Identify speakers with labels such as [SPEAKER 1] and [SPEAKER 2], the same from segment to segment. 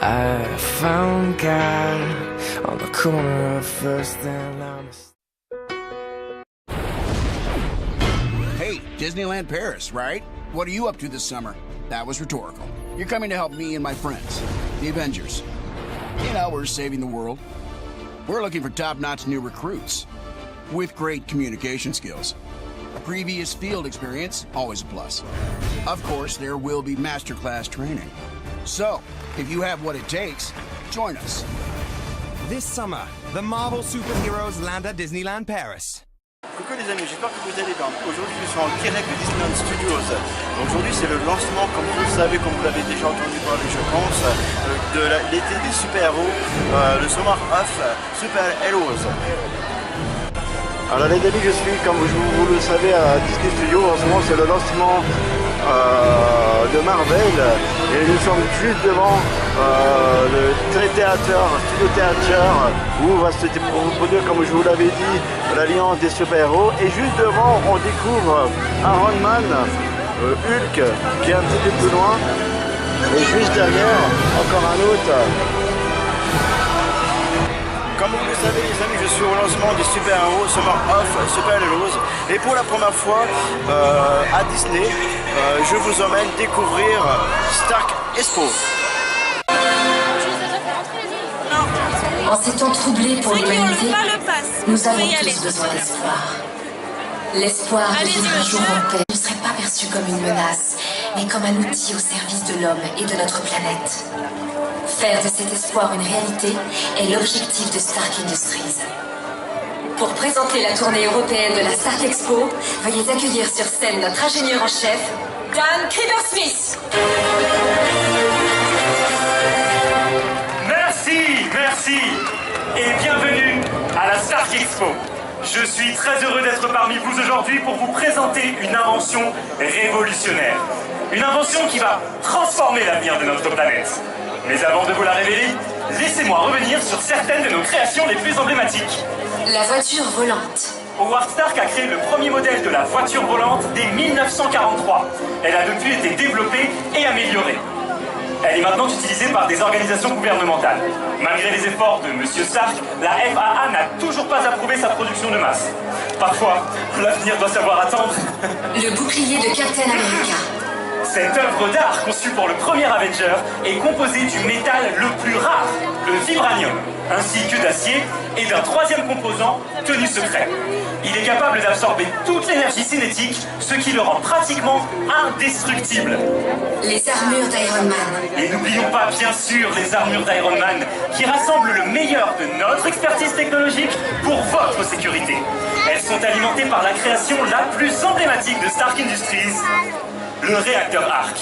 [SPEAKER 1] I found God on the corner of First and
[SPEAKER 2] Hey, Disneyland Paris, right? What are you up to this summer? That was rhetorical. You're coming to help me and my friends, the Avengers. You know, we're saving the world. We're looking for top-notch new recruits with great communication skills. Previous field experience, always a plus. Of course, there will be masterclass training. So, if you have what it takes, join us.
[SPEAKER 3] This summer, the Marvel superheroes land at Disneyland Paris.
[SPEAKER 4] Coucou les amis, j'espère que vous allez bien. Aujourd'hui je suis en direct de Disneyland Studios. Aujourd'hui c'est le lancement, comme vous le savez, comme vous l'avez déjà entendu parler je pense, de l'été des super-héros, le Summer of Super Heroes. Alors les amis, je suis, comme vous le savez, à Disney Studios. En ce moment c'est le lancement de Marvel et nous sommes juste devant le studio théâtre où va se produire, comme je vous l'avais dit, l'alliance des super-héros. Et juste devant on découvre Iron Man, Hulk qui est un petit peu plus loin, et juste derrière encore un autre. Comme vous le savez les amis, je suis au lancement des super-héros Summer of Super Heroes et pour la première fois à Disney, je vous emmène découvrir Stark Expo.
[SPEAKER 5] En ces temps troublés pour l'humanité, nous avons tous besoin d'espoir. L'espoir de vivre un jour en paix ne serait pas perçu comme une menace, mais comme un outil au service de l'homme et de notre planète. Faire de cet espoir une réalité est l'objectif de Stark Industries. Pour présenter la tournée européenne de la Stark Expo, veuillez accueillir sur scène notre ingénieur en chef, Dan Kriber-Smith.
[SPEAKER 6] Merci et bienvenue à la Stark Expo. Je suis très heureux d'être parmi vous aujourd'hui pour vous présenter une invention révolutionnaire. Une invention qui va transformer l'avenir de notre planète. Mais avant de vous la révéler, laissez-moi revenir sur certaines de nos créations les plus emblématiques.
[SPEAKER 5] La voiture volante.
[SPEAKER 6] Howard Stark a créé le premier modèle de la voiture volante dès 1943. Elle a depuis été développée et améliorée. Elle est maintenant utilisée par des organisations gouvernementales. Malgré les efforts de M. Stark, la FAA n'a toujours pas approuvé sa production de masse. Parfois, l'avenir doit savoir attendre.
[SPEAKER 5] Le bouclier de Captain America.
[SPEAKER 6] Cette œuvre d'art conçue pour le premier Avenger est composée du métal le plus rare, le vibranium, ainsi que d'acier et d'un troisième composant tenu secret. Il est capable d'absorber toute l'énergie cinétique, ce qui le rend pratiquement indestructible.
[SPEAKER 5] Les armures d'Iron Man.
[SPEAKER 6] Et n'oublions pas, bien sûr, les armures d'Iron Man, qui rassemblent le meilleur de notre expertise technologique pour votre sécurité. Elles sont alimentées par la création la plus emblématique de Stark Industries, le réacteur Arc.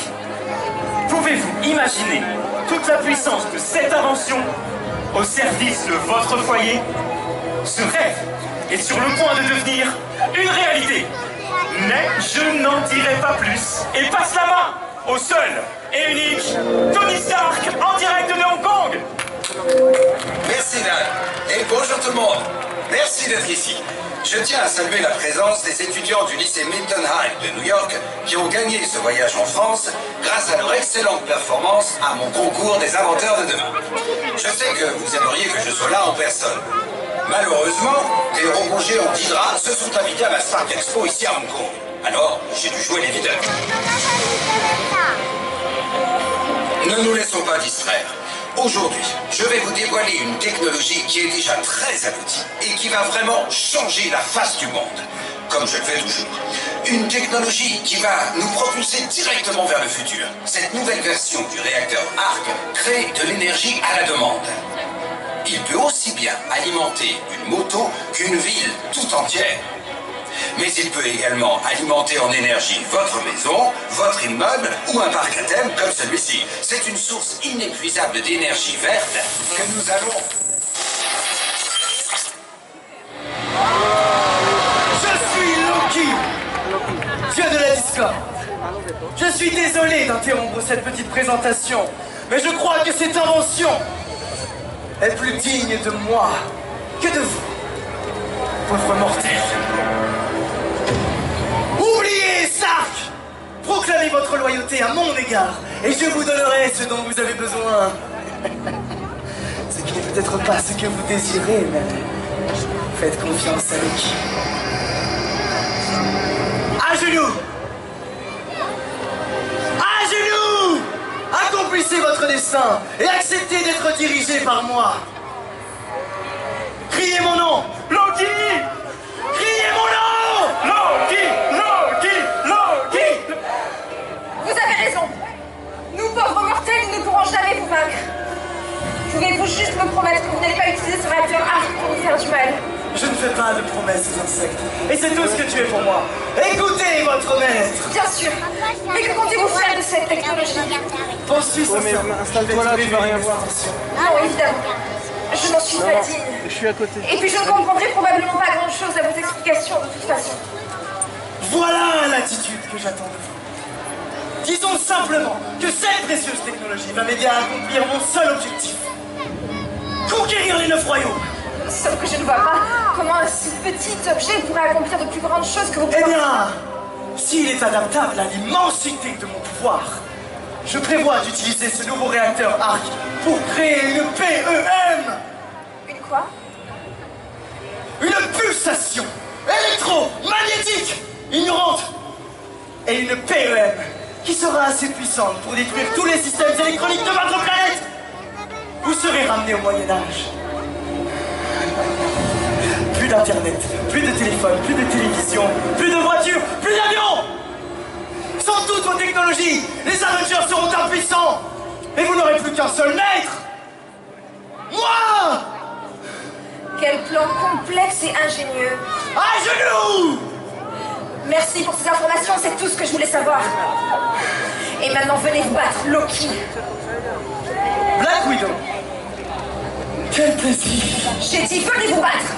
[SPEAKER 6] Pouvez-vous imaginer toute la puissance de cette invention au service de votre foyer? Ce rêve est sur le point de devenir une réalité. Mais je n'en dirai pas plus et passe la main au seul et unique Tony Stark en direct de Hong Kong.
[SPEAKER 7] Merci Dan et bonjour tout le monde. Merci d'être ici. Je tiens à saluer la présence des étudiants du lycée Milton High de New York qui ont gagné ce voyage en France grâce à leur excellente performance à mon concours des inventeurs de demain. Je sais que vous aimeriez que je sois là en personne. Malheureusement, des robots géants d'Hydra se sont invités à ma Stark Expo ici à Hong Kong. Alors, j'ai dû jouer les leaders. Ne nous laissons pas distraire. Aujourd'hui, je vais vous dévoiler une technologie qui est déjà très aboutie et qui va vraiment changer la face du monde, comme je le fais toujours. Une technologie qui va nous propulser directement vers le futur. Cette nouvelle version du réacteur Arc crée de l'énergie à la demande. Il peut aussi bien alimenter une moto qu'une ville tout entière. Mais il peut également alimenter en énergie votre maison, votre immeuble ou un parc à thème comme celui-ci. C'est une source inépuisable d'énergie verte que nous allons...
[SPEAKER 8] Je suis Loki, dieu de la discorde. Je suis désolé d'interrompre cette petite présentation, mais je crois que cette invention est plus digne de moi que de vous, pauvres mortels. Oubliez Stark! Proclamez votre loyauté à mon égard, et je vous donnerai ce dont vous avez besoin. Ce qui n'est peut-être pas ce que vous désirez, mais faites confiance à Loki. À genoux! À genoux! Accomplissez votre destin et acceptez d'être dirigé par moi. Criez mon nom!
[SPEAKER 6] Loki!
[SPEAKER 8] Criez mon nom!
[SPEAKER 6] Loki! Loki! Loki!
[SPEAKER 5] Vous avez raison. Nous, pauvres mortels, nous ne pourrons jamais vous vaincre. Pouvez-vous juste me promettre que vous n'allez pas utiliser ce réacteur Arc pour nous faire du mal?
[SPEAKER 8] Je ne fais pas de promesses aux insectes. Et c'est tout ce que tu es pour moi. Écoutez votre maître.
[SPEAKER 5] Bien sûr. Mais que comptez-vous faire de cette technologie?
[SPEAKER 8] Poursuis ce
[SPEAKER 3] installe-toi là, tu vas rien voir.
[SPEAKER 5] Non, évidemment. Je n'en suis pas digne.
[SPEAKER 3] Je suis à côté.
[SPEAKER 5] Et puis je ne comprendrai probablement pas grand-chose à vos explications de toute façon.
[SPEAKER 8] Voilà l'attitude que j'attends de vous. Disons simplement que cette précieuse technologie va m'aider à accomplir mon seul objectif. Conquérir les 9 royaumes.
[SPEAKER 5] Sauf que je ne vois pas comment un si petit objet pourrait accomplir de plus grandes choses que vous
[SPEAKER 8] Eh
[SPEAKER 5] pouvez...
[SPEAKER 8] bien, s'il est adaptable à l'immensité de mon pouvoir, je prévois d'utiliser ce nouveau réacteur Arc pour créer une PEM.
[SPEAKER 5] Une quoi?
[SPEAKER 8] Une pulsation électromagnétique ignorante. Et une PEM qui sera assez puissante pour détruire tous les systèmes électroniques de votre planète. Vous serez ramené au Moyen-Âge. Plus d'internet, plus de téléphone, plus de télévision, plus de voitures, plus d'avions. Sans toutes vos technologies, les Avengers seront impuissants. Et vous n'aurez plus qu'un seul maître. Moi.
[SPEAKER 5] Quel plan complexe et ingénieux.
[SPEAKER 8] À genoux.
[SPEAKER 5] Merci pour ces informations, c'est tout ce que je voulais savoir. Et maintenant, venez vous battre, Loki.
[SPEAKER 8] Black Widow. Quel plaisir.
[SPEAKER 5] J'ai dit, venez vous battre.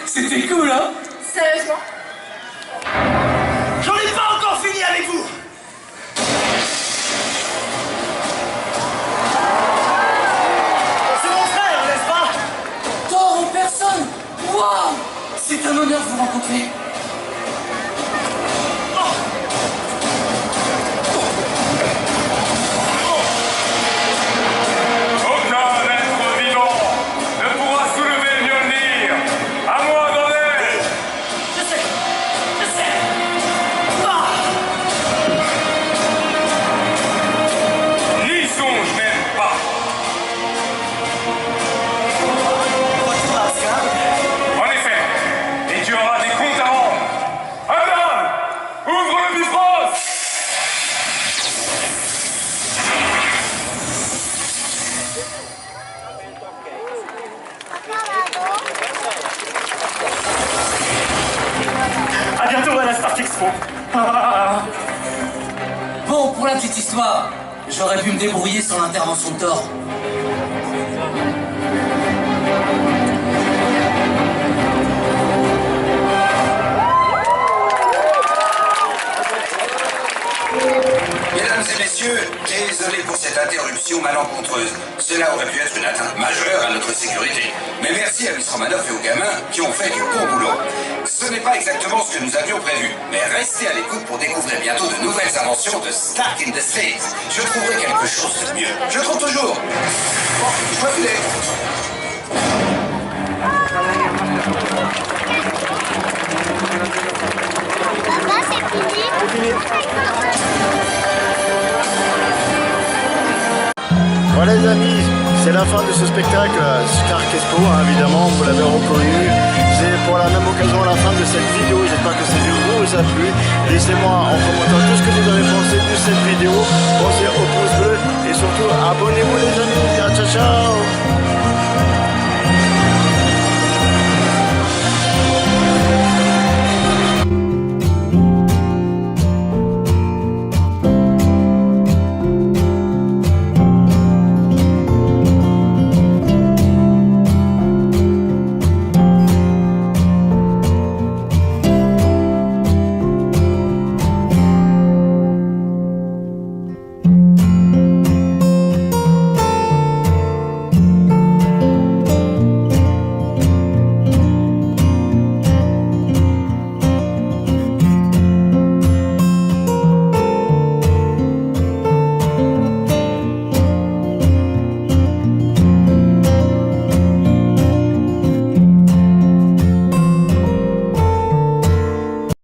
[SPEAKER 8] C'était cool, hein?
[SPEAKER 5] Sérieusement?
[SPEAKER 8] J'en ai pas encore fini avec vous! C'est mon frère, n'est-ce pas?
[SPEAKER 9] Thor en personne!
[SPEAKER 8] J'aurais pu me débrouiller sans l'intervention de Thor.
[SPEAKER 7] Mesdames et messieurs, désolé pour cette interruption malencontreuse. Cela aurait pu être une atteinte majeure à notre sécurité. Mais merci à Miss Romanoff et aux gamins qui ont fait du bon boulot. Ce n'est pas exactement ce que nous avions prévu, mais restez à l'écoute pour découvrir bientôt de nouvelles inventions de Stark Industries. Je trouverai quelque chose de mieux. Je trouve toujours. Bon, je dois filer.
[SPEAKER 9] Papa, c'est fini.
[SPEAKER 10] Voilà les amis, c'est la fin de ce spectacle, Stark Expo, hein, évidemment, vous l'avez reconnu. C'est pour la même occasion la fin de cette vidéo, j'espère que cette vidéo vous a plu. Laissez-moi en commentaire tout ce que vous avez pensé de cette vidéo, pensez au pouce bleu et surtout abonnez-vous